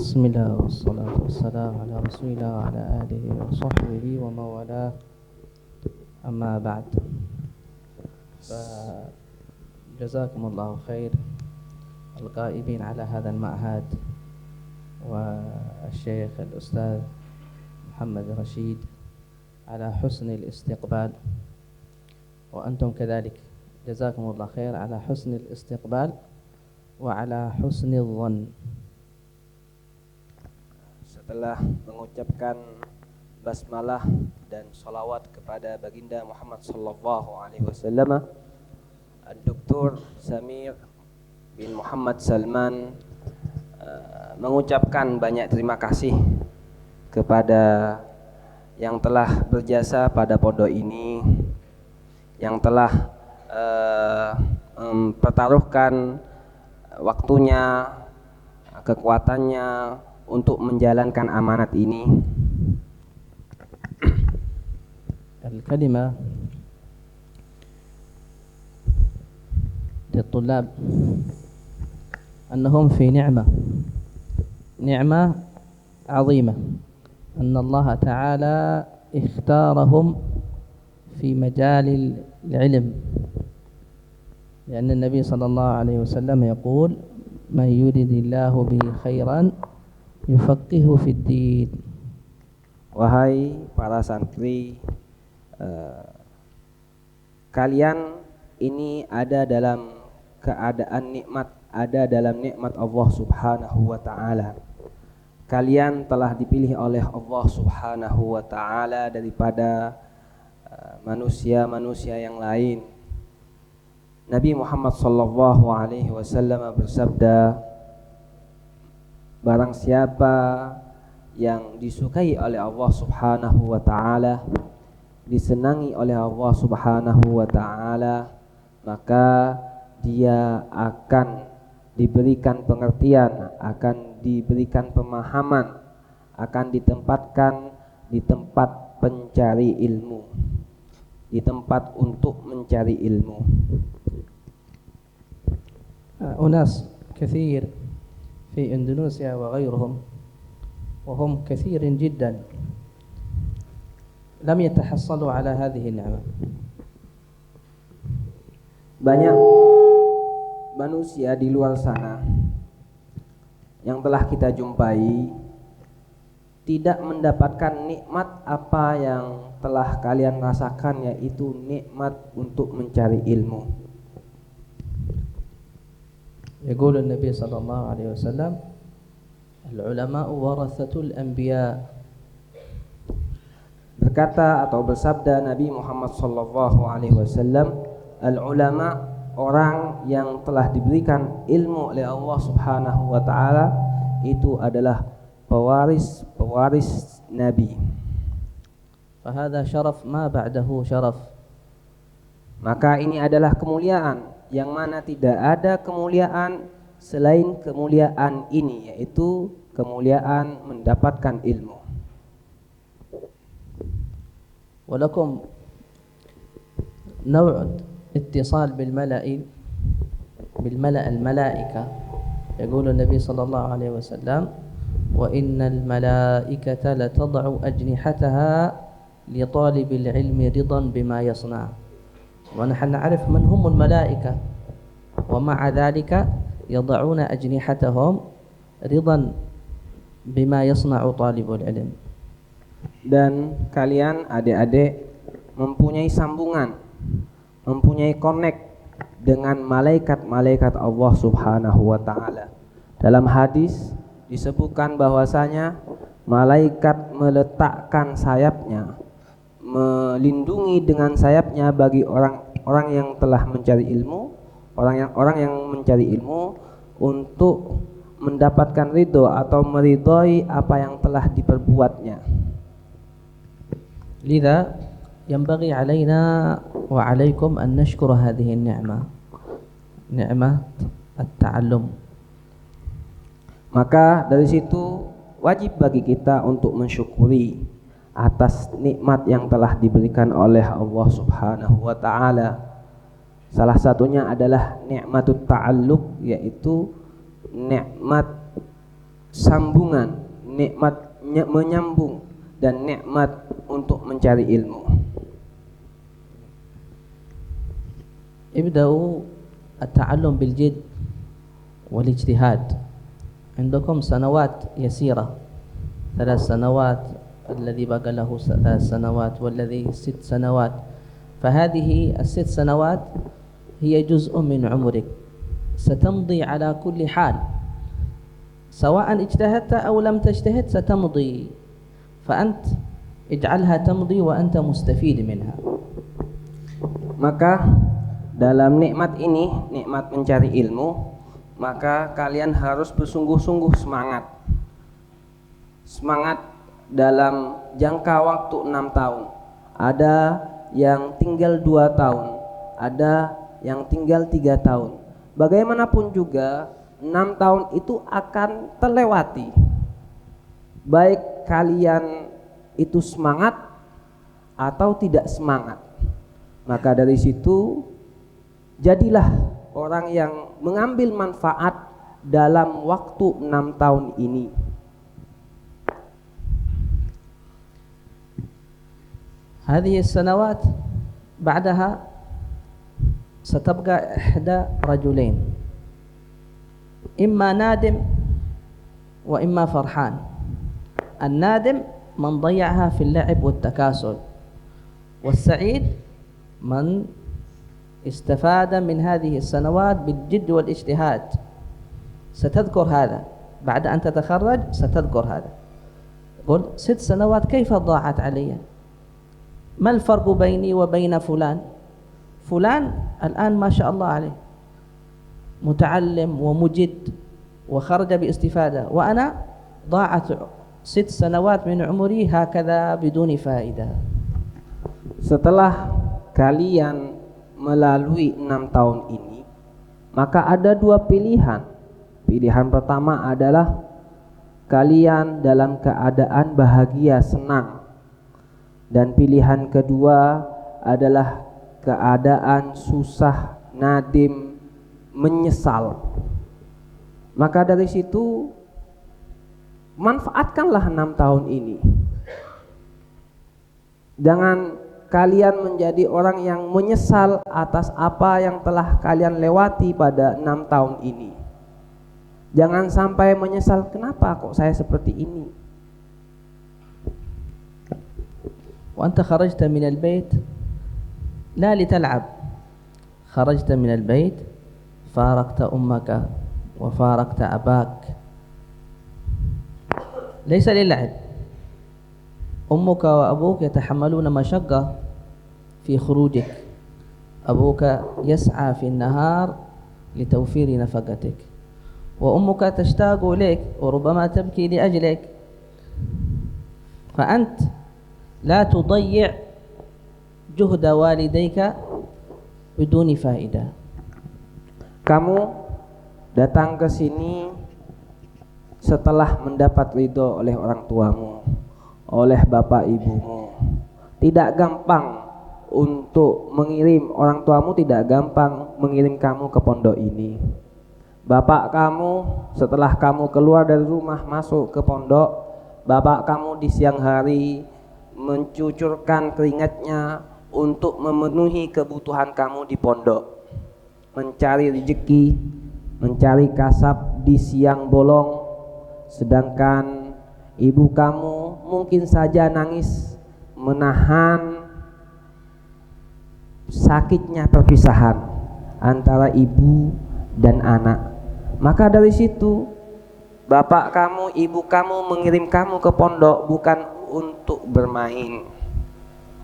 بسم الله والصلاة والسلام على رسول الله وعلى آله وصحبه ومن والاه أما بعد فجزاكم الله خير القائمين على هذا المعهد والشيخ الأستاذ محمد رشيد على حسن الاستقبال، وأنتم كذلك جزاكم الله خير على حسن الاستقبال وعلى حسن الظن. Setelah mengucapkan basmalah dan salawat kepada baginda Muhammad sallallahu alaihi wasallam, Dr. Samir bin Muhammad Salman mengucapkan banyak terima kasih kepada yang telah berjasa pada pondok ini, yang telah mempertaruhkan waktunya, kekuatannya untuk menjalankan amanat ini. الكلمة للطلاب أنهم في نعمة عظيمة، أن الله تعالى اختارهم في مجال العلم، لأن النبي صلى الله عليه وسلم يقول: من يرد الله به خيرا يفقهه في الدين. Wahai para santri, kalian ini ada dalam keadaan nikmat, ada dalam nikmat Allah Subhanahu wa ta'ala. Kalian telah dipilih oleh Allah Subhanahu wa ta'ala daripada manusia-manusia yang lain. Nabi Muhammad sallallahu alaihi wasallam bersabda, barang siapa yang disukai oleh Allah Subhanahu wa ta'ala, disenangi oleh Allah Subhanahu wa ta'ala, maka dia akan diberikan pengertian, akan diberikan pemahaman, akan ditempatkan di tempat pencari ilmu, di tempat untuk mencari ilmu. أناس كثير في إندونيسيا وغيرهم وهم كثير جدا لم يتحصلوا على هذه النعمة. Banyak manusia di luar sana yang telah kita jumpai tidak mendapatkan nikmat apa yang telah kalian rasakan, yaitu nikmat untuk mencari ilmu. يقول النبي صلى الله عليه وسلم: العلماء ورثة الأنبياء. Berkata atau bersabda Nabi Muhammad sallallahu alaihi wasallam, al-ulama, orang yang telah diberikan ilmu oleh Allah Subhanahu wa taala, itu adalah pewaris Nabi. فهذا شرف ما بعده شرف. Maka ini adalah kemuliaan yang mana tidak ada kemuliaan selain kemuliaan ini, yaitu kemuliaan mendapatkan ilmu. ولكم نوع اتصال بالملأ الملائكة. يقول النبي صلى الله عليه وسلم: وإن الملائكة لتضع أجنحتها لطالب العلم رضا بما يصنع. ونحن نعرف من هم الملائكة، ومع ذلك يضعون أجنحتهم رضا بما يصنع طالب العلم. Dan kalian adik-adik mempunyai sambungan, mempunyai connect dengan malaikat-malaikat Allah Subhanahu wa ta'ala. Dalam hadis disebutkan bahwasanya malaikat meletakkan sayapnya, melindungi dengan sayapnya bagi orang yang telah mencari ilmu, orang yang mencari ilmu untuk mendapatkan ridho atau meridhoi apa yang telah diperbuatnya. لذا ينبغي علينا وعليكم أن نشكر هذه النعمة، نعمة التعلم. Maka dari situ wajib bagi kita untuk mensyukuri atas nikmat yang telah diberikan oleh Allah Subhanahu wa ta'ala. Salah satunya adalah nikmatut ta'alluq, yaitu nikmat sambungan, nikmat menyambung, dan nikmat untuk mencari ilmu. ابدأوا التعلم بالجد والاجتهاد. عندكم سنوات يسيرة، 3 سنوات، الذي بقى له 3 سنوات، والذي 6 سنوات. فهذه ال6 سنوات هي جزء من عمرك، ستمضي على كل حال، سواء اجتهدت أو لم تجتهد ستمضي، فأنت اجعلها تمضي وأنت مستفيد منها. Maka dalam nikmat ini, nikmat mencari ilmu, maka kalian harus bersungguh-sungguh semangat. Semangat dalam jangka waktu 6 tahun. Ada yang tinggal 2 tahun, ada yang tinggal 3 tahun. Bagaimanapun juga 6 tahun itu akan terlewati. Baik kalian itu semangat atau tidak semangat. Maka dari situ jadilah orang yang mengambil manfaat dalam waktu 6 tahun ini. هذه السنوات بعدها ستبقى إحدى رجلين، إما نادم وإما فرحان. النادم من ضيعها في اللعب والتكاسل، والسعيد من استفاد من هذه السنوات بالجد والاجتهاد. ستذكر هذا بعد أن تتخرج، ستذكر هذا، قل 6 سنوات كيف ضاعت علي؟ ما الفرق بيني وبين فلان؟ فلان الآن ما شاء الله عليه متعلم ومجد وخرج باستفادة، وأنا ضاعت 6 سنوات من عمري هكذا بدون فائدة. Setelah kalian melalui 6 tahun ini, maka ada 2 pilihan. Pilihan pertama adalah kalian dalam keadaan bahagia, senang. Dan pilihan kedua adalah keadaan susah, nadim, menyesal. Maka dari situ manfaatkanlah 6 tahun ini. Jangan kalian menjadi orang yang menyesal atas apa yang telah kalian lewati pada 6 tahun ini. Jangan sampai menyesal, kenapa kok saya seperti ini. وأنت خرجت من البيت لا لتلعب، خرجت من البيت فارقت أمك وفارقت أباك، ليس للعب. أمك وأبوك يتحملون مشقة في خروجك، أبوك يسعى في النهار لتوفير نفقتك، وأمك تشتاق إليك وربما تبكي لأجلك، فأنت لا تضيع جهد والديك بدون فائدة. Kamu datang ke sini setelah mendapat ridho oleh orang tuamu, oleh bapak ibumu. Tidak gampang untuk mengirim, orang tuamu tidak gampang mengirim kamu ke pondok ini. Bapak kamu setelah kamu keluar dari rumah masuk ke pondok, bapak kamu di siang hari mencucurkan keringatnya untuk memenuhi kebutuhan kamu di pondok, mencari rezeki, mencari kasab di siang bolong, sedangkan ibu kamu mungkin saja nangis menahan sakitnya perpisahan antara ibu dan anak. Maka dari situ bapak kamu, ibu kamu mengirim kamu ke pondok bukan untuk bermain,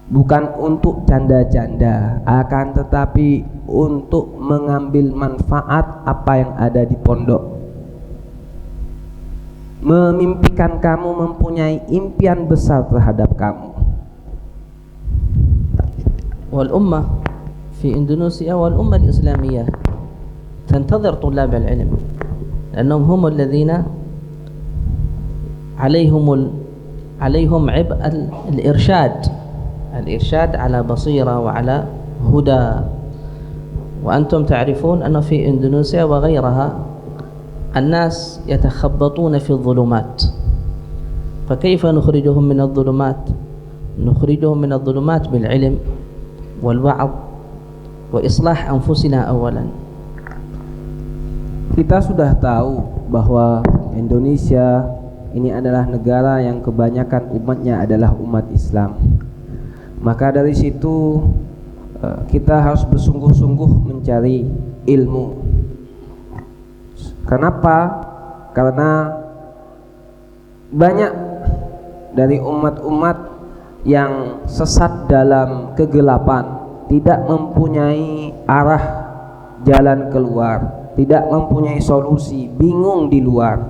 bukan untuk canda-canda, akan tetapi untuk mengambil manfaat apa yang ada di pondok. Memimpikan kamu, mempunyai impian besar terhadap kamu. والأمة في إندونيسيا والأمة الإسلامية تنتظر طلاب العلم، لأنهم هم الذين عليهم عبء الإرشاد على بصيرة وعلى هدى. وأنتم تعرفون أن في إندونيسيا وغيرها الناس يتخبطون في الظلمات، فكيف نخرجهم من الظلمات؟ نخرجهم من الظلمات بالعلم والوعظ وإصلاح أنفسنا أولا. Kita sudah tahu bahwa Indonesia ini adalah negara yang kebanyakan umatnya adalah umat Islam. Maka dari situ kita harus bersungguh-sungguh mencari ilmu. Kenapa? Karena banyak dari umat-umat yang sesat dalam kegelapan, tidak mempunyai arah jalan keluar, tidak mempunyai solusi, bingung di luar,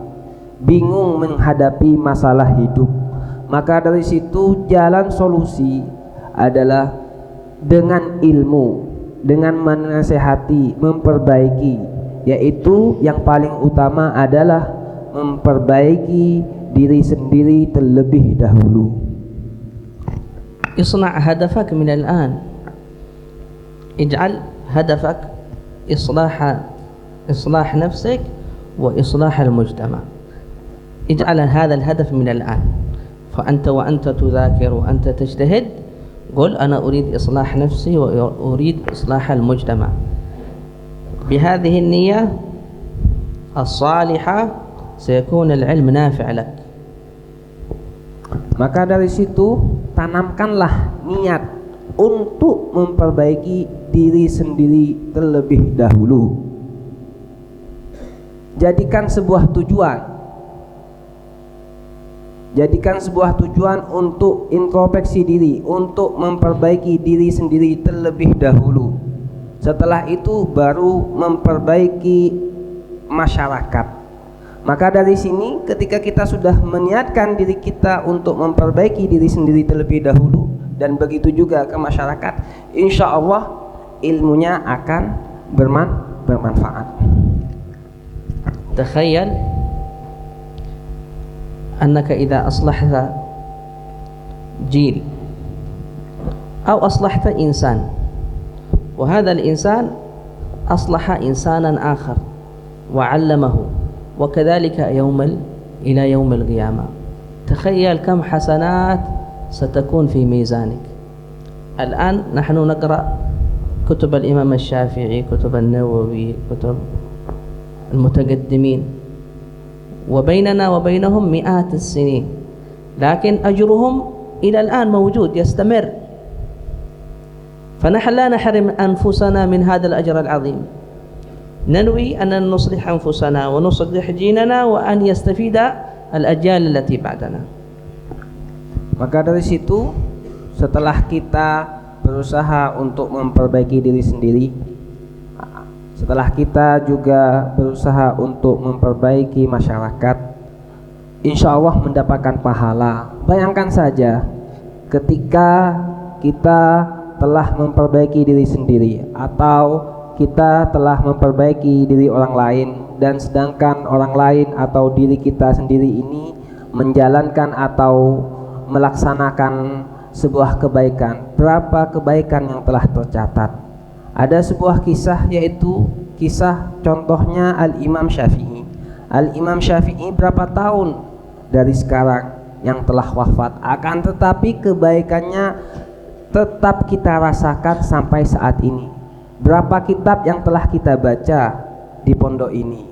bingung menghadapi masalah hidup. Maka dari situ jalan solusi adalah dengan ilmu, dengan menasehati, memperbaiki, yaitu yang paling utama adalah memperbaiki diri sendiri terlebih dahulu. اصنع هدفك من الآن، اجعل هدفك إصلاح نفسك وإصلاح المجتمع. اجعل هذا الهدف من الآن، وأنت تذاكر وأنت تجتهد، قل أنا أريد إصلاح نفسي وأريد إصلاح المجتمع. بهذه النية الصالحة سيكون العلم نافع لك. Maka dari situ tanamkanlah niat untuk memperbaiki diri sendiri terlebih dahulu. Jadikan sebuah tujuan untuk introspeksi diri, untuk memperbaiki diri sendiri terlebih dahulu. Setelah itu baru memperbaiki masyarakat. Maka dari sini ketika kita sudah meniatkan diri kita untuk memperbaiki diri sendiri terlebih dahulu, dan begitu juga ke masyarakat, insya Allah ilmunya akan bermanfaat. تخيل أنك إذا أصلحت جيل أو أصلحت إنسان، وهذا الإنسان أصلح إنسانا آخر وعلمه، وكذلك إلى يوم القيامة. تخيل كم حسنات ستكون في ميزانك. الآن نحن نقرأ كتب الإمام الشافعي، كتب النووي، كتب المتقدمين، وبيننا وبينهم مئات السنين، لكن أجرهم إلى الآن موجود يستمر. فنحن لا نحرم أنفسنا من هذا الأجر العظيم، ننوي أن نصلح أنفسنا ونصلح ديننا وأن يستفيد الأجيال التي بعدنا. Maka dari situ setelah kita berusaha untuk memperbaiki diri sendiri, setelah kita juga berusaha untuk memperbaiki masyarakat, insya Allah mendapatkan pahala. Bayangkan saja ketika kita telah memperbaiki diri sendiri atau kita telah memperbaiki diri orang lain, dan sedangkan orang lain atau diri kita sendiri ini menjalankan atau melaksanakan sebuah kebaikan. Berapa kebaikan yang telah tercatat? Ada sebuah kisah, yaitu kisah contohnya Al-Imam Syafi'i. Al-Imam Syafi'i berapa tahun dari sekarang yang telah wafat, akan tetapi kebaikannya tetap kita rasakan sampai saat ini. Berapa kitab yang telah kita baca di pondok ini.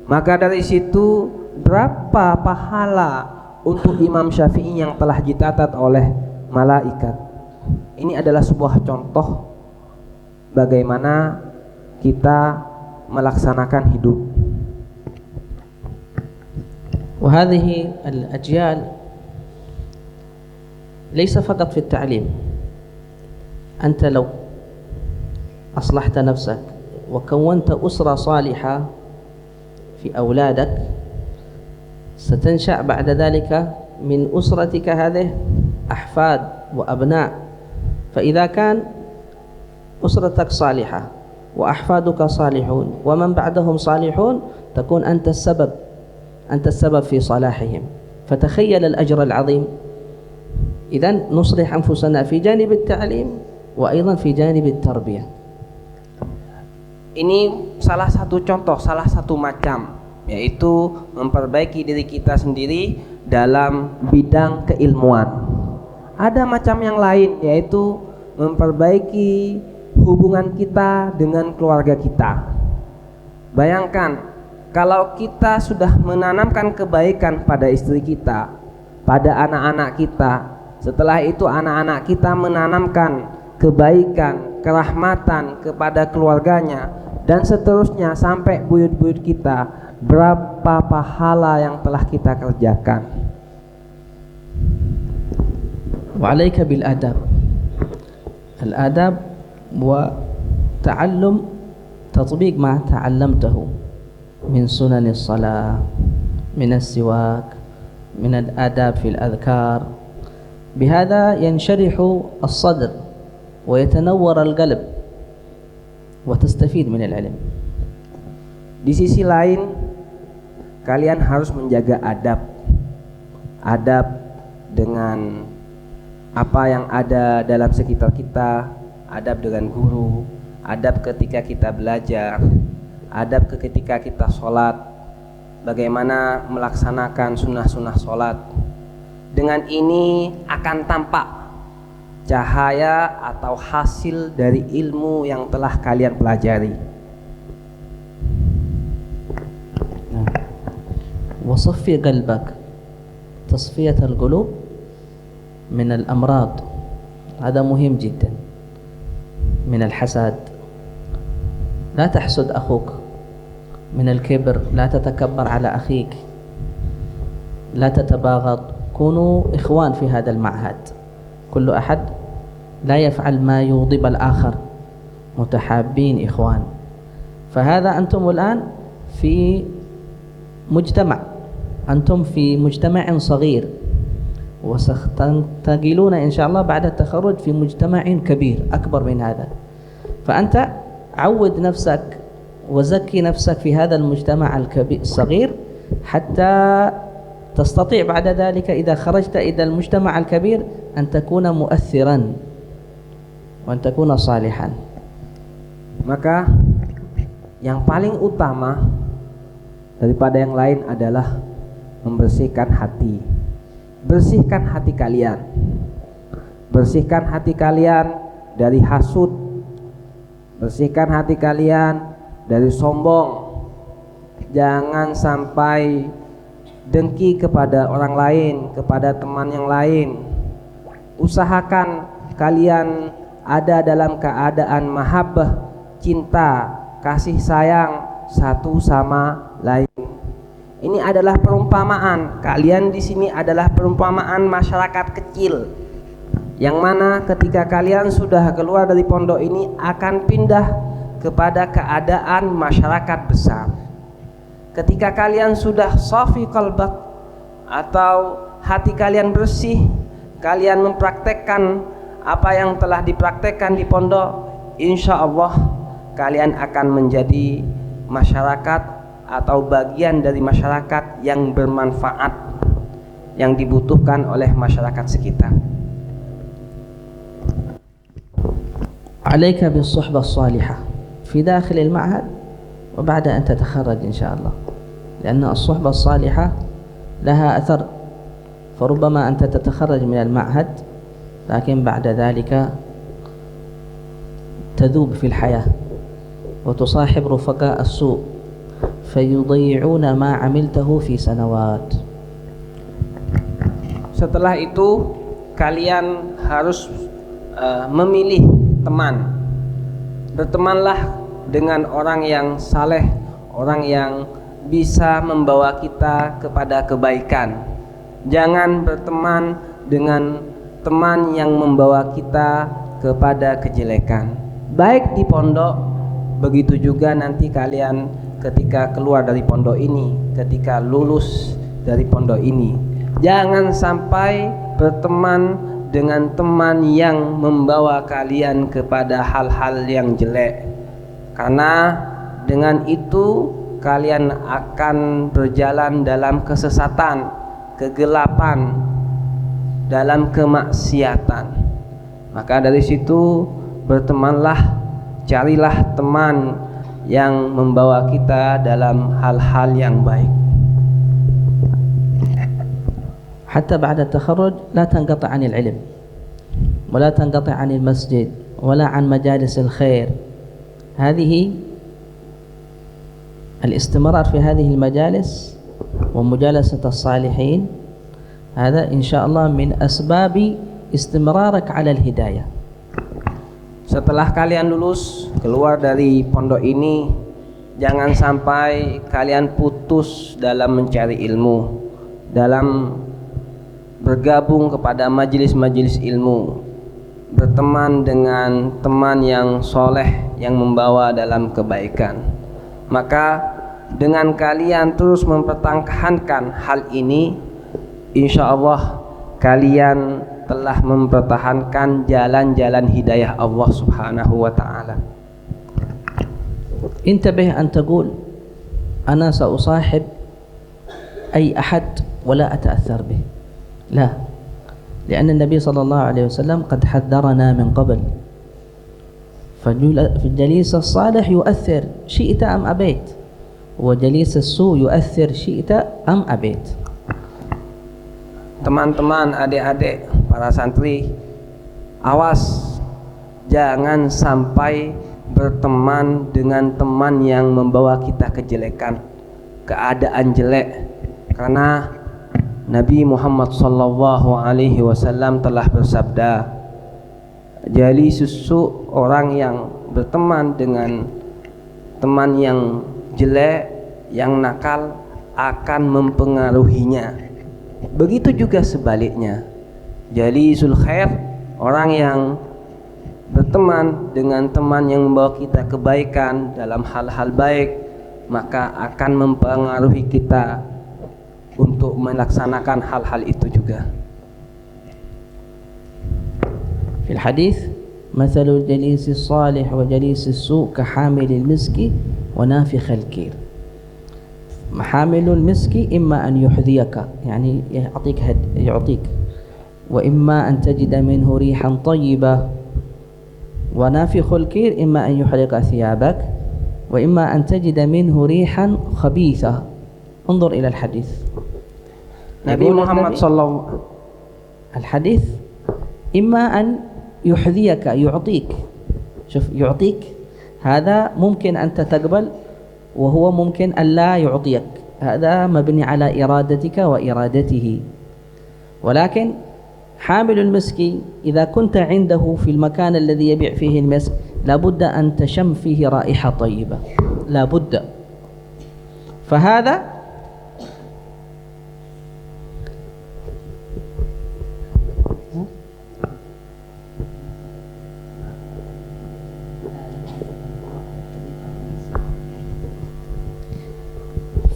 Maka dari situ berapa pahala untuk Imam Syafi'i yang telah dicatat oleh malaikat. Ini adalah sebuah contoh bagaimana kita melaksanakan hidup. وهذه الأجيال ليس فقط في التعليم. أنت لو أصلحت نفسك وكونت أسرة صالحة في أولادك، ستنشأ بعد ذلك من أسرتك هذه أحفاد وأبناء. فإذا كان أسرتك صالحة وأحفادك صالحون ومن بعدهم صالحون، تكون أنت السبب في صلاحهم. فتخيل الأجر العظيم. إذن نصلح أنفسنا في جانب التعليم وأيضا في جانب التربية. Ini salah satu contoh, salah satu macam yaitu memperbaiki diri kita sendiri dalam bidang keilmuan. Ada macam yang lain, yaitu memperbaiki hubungan kita dengan keluarga kita. Bayangkan kalau kita sudah menanamkan kebaikan pada istri kita, pada anak-anak kita, setelah itu anak-anak kita menanamkan kebaikan, kerahmatan kepada keluarganya, dan seterusnya sampai buyut-buyut kita, berapa pahala yang telah kita kerjakan. وعليك بالآداب. الآداب وتعلم تطبيق ما تعلمته من سنن الصلاة، من السواك، من الآداب في الأذكار. بهذا ينشرح الصدر ويتنور القلب وتستفيد من العلم. Di sisi lain, kalian harus menjaga adab dengan apa yang ada dalam sekitar kita, adab dengan guru, adab ketika kita belajar, adab ketika kita sholat, bagaimana melaksanakan sunnah-sunnah sholat. Dengan ini akan tampak cahaya atau hasil dari ilmu yang telah kalian pelajari. وصفي قلبك. تصفية القلوب من الأمراض، هذا مهم جدا. من الحسد، لا تحسد أخوك. من الكبر، لا تتكبر على أخيك. لا تتباغض، كونوا إخوان في هذا المعهد. كل أحد لا يفعل ما يغضب الآخر، متحابين إخوان. فهذا أنتم الآن في مجتمع، أنتم في مجتمع صغير، وستنتقلون إن شاء الله بعد التخرج في مجتمع كبير أكبر من هذا. فأنت عود نفسك وزكي نفسك في هذا المجتمع الصغير حتى تستطيع بعد ذلك إذا خرجت إلى المجتمع الكبير أن تكون مؤثرا وأن تكون صالحا. Maka yang paling utama daripada yang lain adalah membersihkan hati. Bersihkan hati kalian. Bersihkan hati kalian dari hasud. Bersihkan hati kalian dari sombong. Jangan sampai dengki kepada orang lain, kepada teman yang lain. Usahakan kalian ada dalam keadaan mahabbah, cinta, kasih sayang satu sama lain. Ini adalah perumpamaan. Kalian di sini adalah perumpamaan masyarakat kecil, yang mana ketika kalian sudah keluar dari pondok ini akan pindah kepada keadaan masyarakat besar. Ketika kalian sudah safi qalbak, atau hati kalian bersih, kalian mempraktekkan apa yang telah dipraktekkan di pondok, insya Allah kalian akan menjadi masyarakat atau bagian dari masyarakat yang bermanfaat, yang dibutuhkan oleh masyarakat sekitar. عليك بالصحبة الصالحة في داخل المعهد وبعد أن تتخرج إن شاء الله، لأن الصحبة الصالحة لها أثر. فربما أنت تتخرج من المعهد لكن بعد ذلك تذوب في الحياة وتصاحب رفقاء السوء فيضيعون ما عملته في سنوات. Setelah itu kalian harus memilih teman. Bertemanlah dengan orang yang saleh, orang yang bisa membawa kita kepada kebaikan. Jangan berteman dengan teman yang membawa kita kepada kejelekan. Baik di pondok, begitu juga nanti kalian ketika keluar dari pondok ini, ketika lulus dari pondok ini. Jangan sampai berteman dengan teman yang membawa kalian kepada hal-hal yang jelek, karena dengan itu kalian akan berjalan dalam kesesatan, kegelapan, dalam kemaksiatan. Maka dari situ bertemanlah, carilah teman yang membawa kita dalam hal-hal yang baik. حتى بعد التخرج لا تنقطع عن العلم ولا تنقطع عن المسجد ولا عن مجالس الخير. هذه الاستمرار في هذه المجالس ومجالسة الصالحين هذا إن شاء الله من أسباب استمرارك على الهداية. Setelah kalian lulus keluar dari pondok ini, jangan sampai kalian putus dalam mencari ilmu, dalam bergabung kepada majelis-majelis ilmu, berteman dengan teman yang soleh yang membawa dalam kebaikan. Maka dengan kalian terus mempertahankan hal ini, insya Allah kalian telah mempertahankan jalan-jalan hidayah Allah Subhanahu wa ta'ala. انتبه أن تقول أنا سأصاحب أي أحد ولا أتأثر به، لا، لأن النبي صلى الله عليه وسلم قد حذرنا من قبل. فالجليس الصالح يؤثر شئت أم أبيت، وجليس السوء يؤثر شئت أم أبيت. Teman-teman, adik-adik, para santri, awas jangan sampai berteman dengan teman yang membawa kita kejelekan, keadaan jelek. Karena Nabi Muhammad sallallahu alaihi wasallam telah bersabda, jali susu, orang yang berteman dengan teman yang jelek, yang nakal, akan mempengaruhinya. Begitu juga sebaliknya, jalisul khair, orang yang berteman dengan teman yang membawa kita kebaikan dalam hal-hal baik, maka akan mempengaruhi kita untuk melaksanakan hal-hal itu juga. في الحديث مثل الجليس الصالح وجليس السوء كحامل المسك ونافخ الكير. محامل المسك إما أن يحذيك، يعني يعطيك، وإما أن تجد منه ريحا طيبة، ونافخ الكير إما أن يحرق ثيابك، وإما أن تجد منه ريحا خبيثة. انظر إلى الحديث. Nabi Muhammad sallallahu الحديث إما أن يحذيك، يعطيك. شوف، يعطيك هذا ممكن أنت تقبل، وهو ممكن أن لا يعطيك، هذا مبني على إرادتك وإرادته. ولكن حامل المسك إذا كنت عنده في المكان الذي يبيع فيه المسك لابد أن تشم فيه رائحة طيبة، لابد. فهذا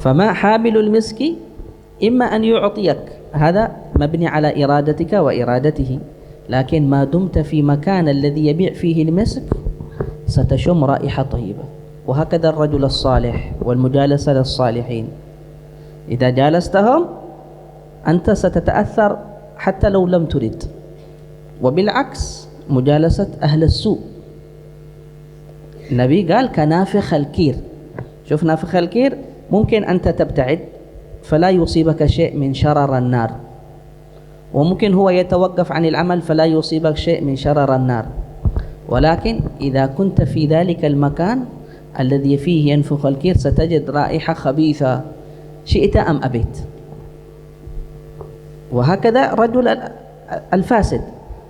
فما حامل المسك إما أن يعطيك، هذا مبني على إرادتك وإرادته، لكن ما دمت في مكان الذي يبيع فيه المسك ستشم رائحة طيبة. وهكذا الرجل الصالح والمجالسة للصالحين، إذا جالستهم أنت ستتأثر حتى لو لم ترد. وبالعكس مجالسة أهل السوء، النبي قال كنافخ الكير. شوف، نافخ الكير ممكن أنت تبتعد فلا يصيبك شيء من شرر النار، وممكن هو يتوقف عن العمل فلا يصيبك شيء من شرر النار. ولكن إذا كنت في ذلك المكان الذي فيه ينفخ الكير ستجد رائحة خبيثة شئت أم أبيت. وهكذا رجل الفاسد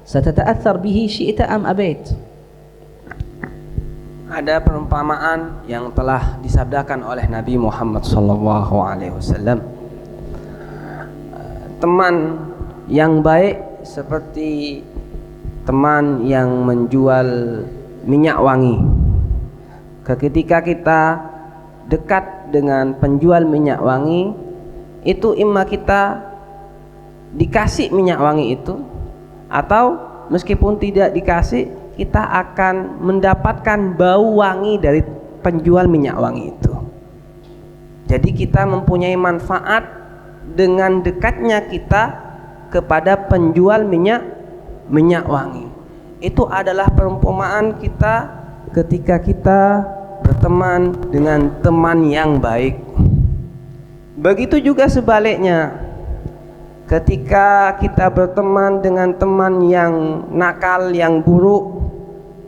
ستتأثر به شئت أم أبيت. Ada perumpamaan yang telah disabdakan oleh Nabi Muhammad sallallahu alaihi wasallam. Teman yang baik seperti teman yang menjual minyak wangi. Ketika kita dekat dengan penjual minyak wangi, itu imma kita dikasih minyak wangi itu, atau meskipun tidak dikasih, kita akan mendapatkan bau wangi dari penjual minyak wangi itu. Jadi kita mempunyai manfaat dengan dekatnya kita kepada penjual minyak wangi. Itu adalah perumpamaan kita ketika kita berteman dengan teman yang baik. Begitu juga sebaliknya, ketika kita berteman dengan teman yang nakal, yang buruk,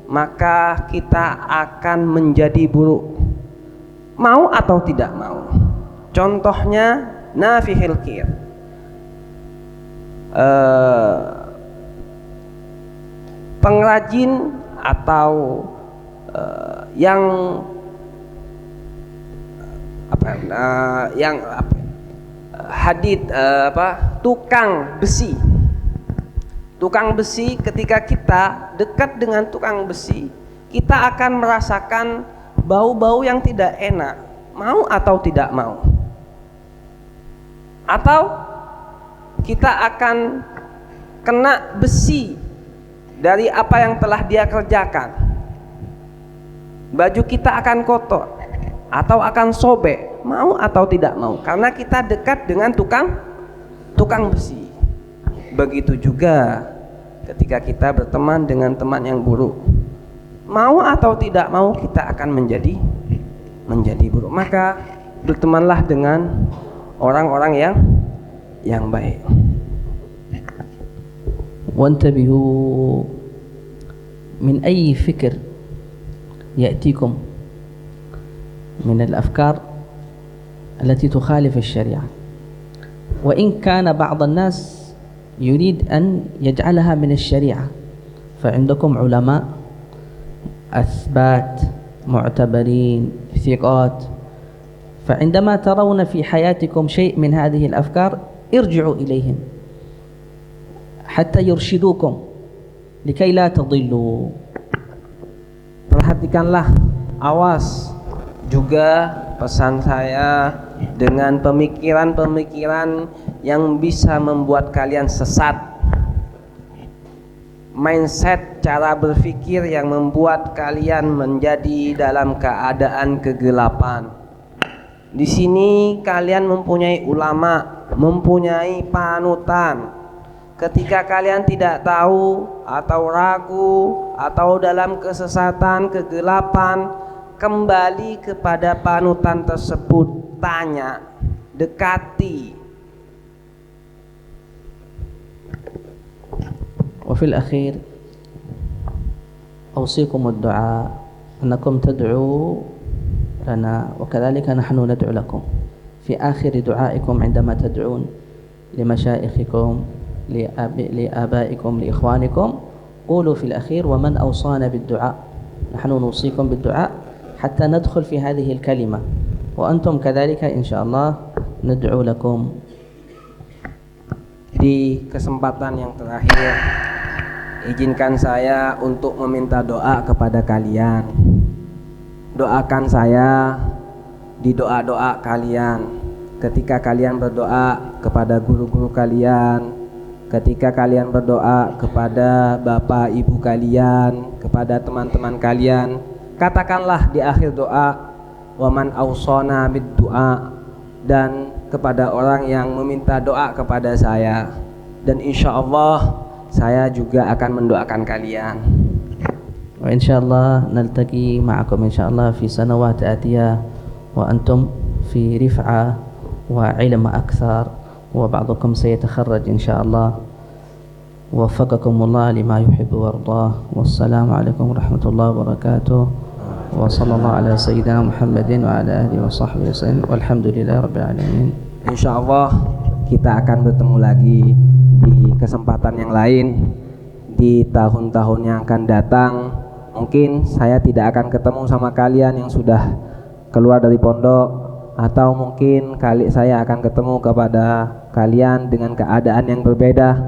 maka kita akan menjadi buruk, mau atau tidak mau. Contohnya nafihil kir, pengrajin atau tukang besi. Tukang besi, ketika kita dekat dengan tukang besi, kita akan merasakan bau-bau yang tidak enak, mau atau tidak mau. Atau kita akan kena besi dari apa yang telah dia kerjakan. Baju kita akan kotor atau akan sobek, mau atau tidak mau, karena kita dekat dengan tukang besi. Begitu juga ketika kita berteman dengan teman yang buruk, mau atau tidak mau kita akan menjadi buruk. Maka bertemanlah dengan orang-orang yang baik. وانتبهوا من أي فكر يأتيكم من الأفكار التي تخالف الشريعة، وإن كان بعض الناس يريد أن يجعلها من الشريعة، فعندكم علماء أثبات معتبرين ثقات، فعندما ترون في حياتكم شيء من هذه الأفكار ارجعوا إليهم حتى يرشدوكم لكي لا تضلوا. Perhatikanlah, awas juga pesan saya dengan pemikiran-pemikiran yang bisa membuat kalian sesat. Mindset, cara berpikir yang membuat kalian menjadi dalam keadaan kegelapan. Di sini kalian mempunyai ulama, mempunyai panutan. Ketika kalian tidak tahu atau ragu atau dalam kesesatan, kegelapan, kembali kepada panutan tersebut, tanya, dekati. وفي الأخير أوصيكم الدعاء، أنكم تدعوا لنا وكذلك نحن ندعو لكم. في آخر دعائكم عندما تدعون لمشايخكم، لآبائكم، لإخوانكم، قولوا في الأخير ومن أوصانا بالدعاء. نحن نوصيكم بالدعاء حتى ندخل في هذه الكلمة، وأنتم كذلك إن شاء الله ندعو لكم. Di kesempatan yang terakhir, izinkan saya untuk meminta doa kepada kalian. Doakan saya di doa-doa kalian, ketika kalian berdoa kepada guru-guru kalian, ketika kalian berdoa kepada bapak ibu kalian, kepada teman-teman kalian, katakanlah di akhir doa, waman awsona bid doa, dan kepada orang yang meminta doa kepada saya, dan insya Allah saya juga akan mendoakan kalian. وإن شاء الله نلتقي معكم إن شاء الله في سنوات آتية وأنتم في رفعة وعلم أكثر، وبعضكم سيتخرج إن شاء الله. وفقكم الله لما يحب ويرضاه، والسلام عليكم ورحمة الله وبركاته، وصلى الله على سيدنا محمد وعلى آله وصحبه وسلم، والحمد لله رب العالمين. Insya Allah kita akan bertemu lagi di kesempatan yang lain di tahun-tahun yang akan datang. Mungkin saya tidak akan ketemu sama kalian yang sudah keluar dari pondok, atau mungkin saya akan ketemu kepada kalian dengan keadaan yang berbeda,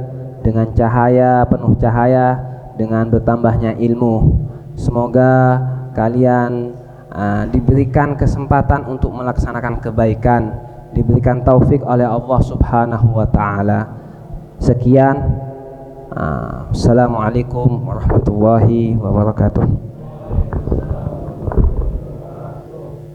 dengan cahaya, penuh cahaya, dengan bertambahnya ilmu. Semoga kalian diberikan kesempatan untuk melaksanakan kebaikan, diberikan taufik oleh Allah Subhanahu wa ta'ala. Sekian, assalamualaikum warahmatullahi wabarakatuh.